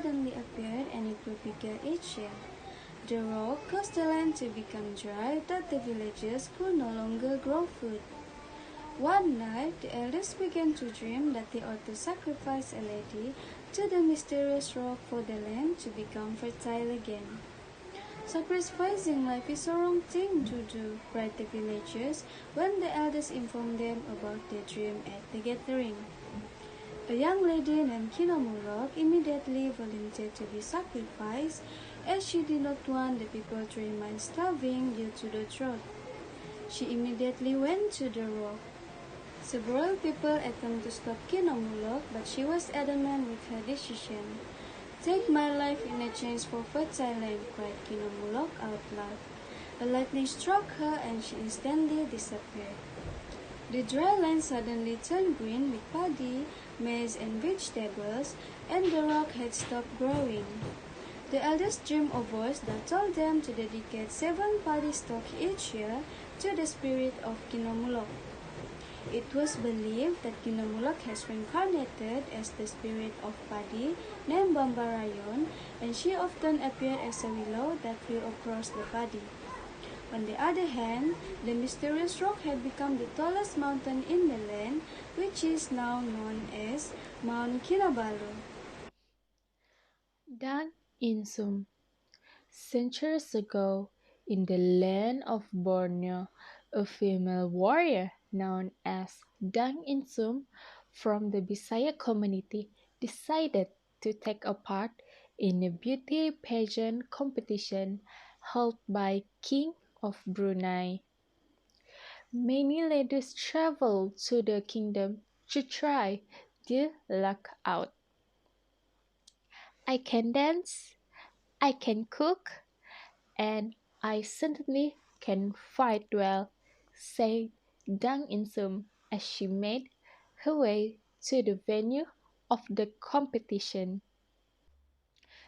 suddenly appeared and it grew bigger each year. The rock caused the land to become dry that the villagers could no longer grow food. One night, the elders began to dream that they ought to sacrifice a lady to the mysterious rock for the land to become fertile again. Sacrificing life is a wrong thing to do, cried the villagers when the elders informed them about their dream at the gathering. A young lady named Kinomulok immediately volunteered to be sacrificed as she did not want the people to remain starving due to the drought. She immediately went to the rock. Several people attempted to stop Kinomulok, but she was adamant with her decision. "Take my life in exchange for fertile land," cried Kinomulok out loud. A lightning struck her and she instantly disappeared. The dry land suddenly turned green with paddy, maize and vegetables, and the rock had stopped growing. The elders dreamed a voice that told them to dedicate 7 paddy stalks each year to the spirit of Kinomulok. It was believed that Kinomulok has reincarnated as the spirit of paddy named Bambarayon, and she often appeared as a willow that flew across the paddy. On the other hand, the mysterious rock had become the tallest mountain in the land, which is now known as Mount Kinabalu. Dang Insum. Centuries ago, in the land of Borneo, a female warrior known as Dang Insum from the Bisaya community decided to take a part in a beauty pageant competition held by King of Brunei. Many ladies traveled to the kingdom to try their luck out. "I can dance, I can cook, and I certainly can fight well," said Dang Insum as she made her way to the venue of the competition.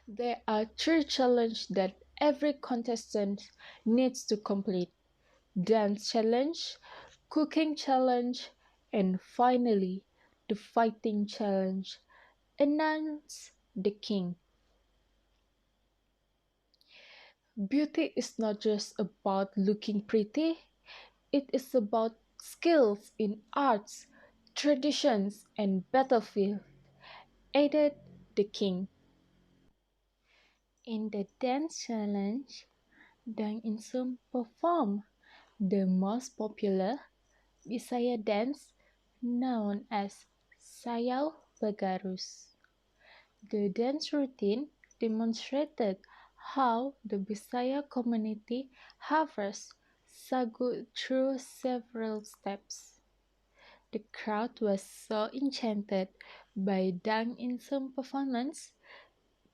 There are 3 challenges that every contestant needs to complete: dance challenge, cooking challenge, and finally the fighting challenge, announced the king. Beauty is not just about looking pretty, it is about skills in arts, traditions, and battlefield, added the king. In the dance challenge, Dang Insum performed the most popular Bisaya dance known as Sayau Bagarus. The dance routine demonstrated how the Bisaya community harvests sagu through several steps. The crowd was so enchanted by Dang Insum's performance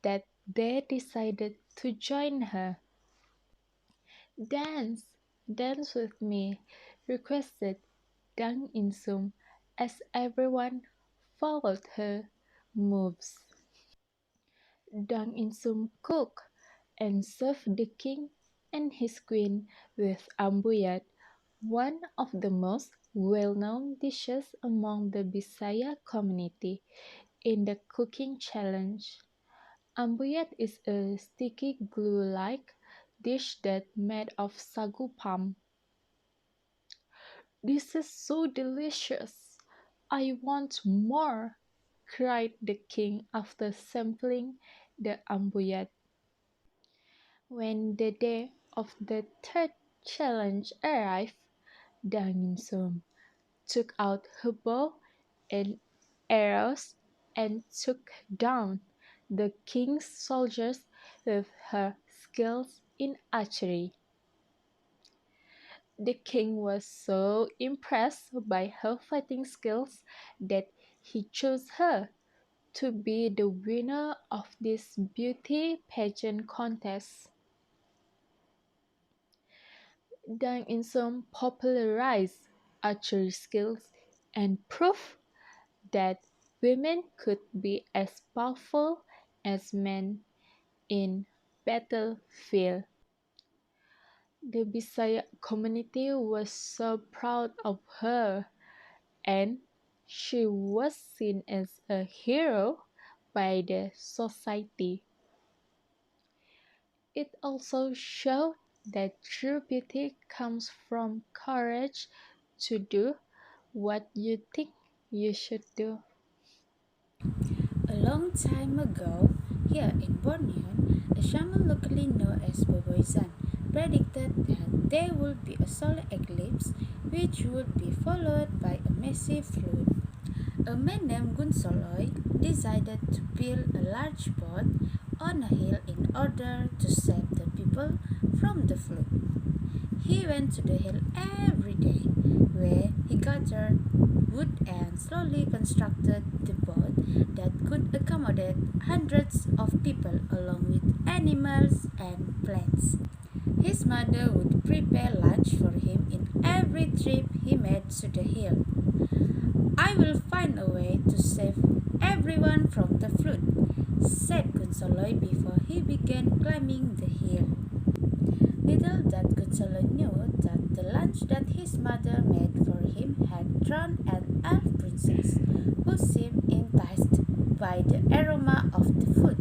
that they decided to join her. "Dance, dance with me," requested Dang Insum as everyone followed her moves. Dang Insum cooked and served the king and his queen with ambuyat, one of the most well-known dishes among the Bisaya community. In the cooking challenge, ambuyat is a sticky glue-like dish that made of sagu palm. "This is so delicious! I want more!" cried the king after sampling the ambuyat. When the day of the 3rd challenge arrived, Dang Insum took out her bow and arrows and took down the king's soldiers with her skills in archery. The king was so impressed by her fighting skills that he chose her to be the winner of this beauty pageant contest. Dang Insum popularized archery skills and proved that women could be as powerful as men in battlefield. The Bisaya community was so proud of her, and she was seen as a hero by the society. It also showed that true beauty comes from courage to do what you think you should do. A long time ago, here in Borneo, a shaman locally known as Boboizan predicted that there would be a solar eclipse which would be followed by a massive flood. A man named Gunsoloi decided to build a large boat on a hill in order to save the people from the flood. He went to the hill every day, where he gathered wood and slowly constructed the boat that could accommodate hundreds of people along with animals and plants. His mother would prepare lunch for him in every trip he made to the hill. I will find a way to save everyone from the flood, said Gunsoloi before he began climbing the hill. Little did Gunsoloi knew that the lunch that his mother made for him had drawn an elf princess who seemed enticed by the aroma of the food.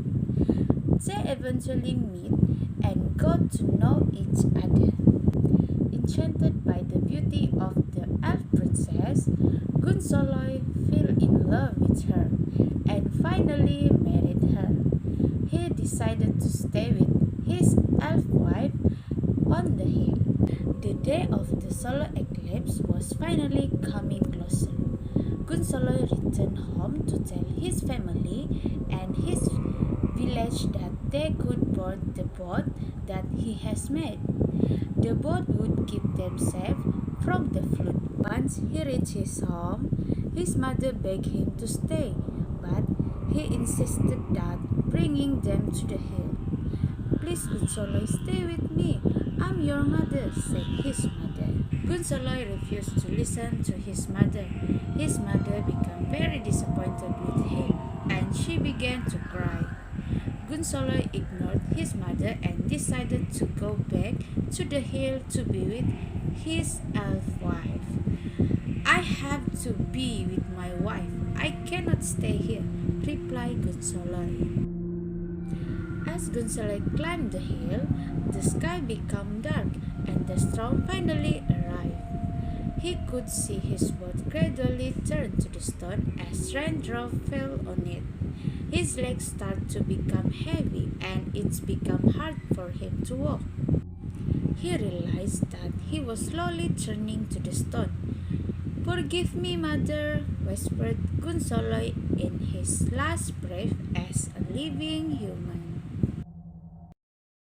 They eventually meet and got to know each other. Enchanted by the beauty of the elf princess, Gunsoloi fell in love with her and finally married her. He decided to stay with his elf wife on the hill. The day of the solar eclipse was finally coming closer. Gunsoloi returned home to tell his family and his village that they could board the boat that he has made. The boat would keep them safe from the flood. Once he reached his home, his mother begged him to stay, but he insisted that bringing them to the hill. Please, Gunsoloi, stay with me. I'm your mother, said his mother. Gunsoloi refused to listen to his mother. His mother became very disappointed with him, and she began to cry. Gunsoloi ignored his mother and decided to go back to the hill to be with his elf wife. I have to be with my wife. I cannot stay here, replied Gunsoloi. As Gunsoloi climbed the hill, the sky became dark and the storm finally arrived. He could see his boat gradually turn to the stone as raindrops fell on it. His legs started to become heavy and it became hard for him to walk. He realized that he was slowly turning to the stone. Forgive me, mother, whispered Gunsoloi in his last breath as a living human.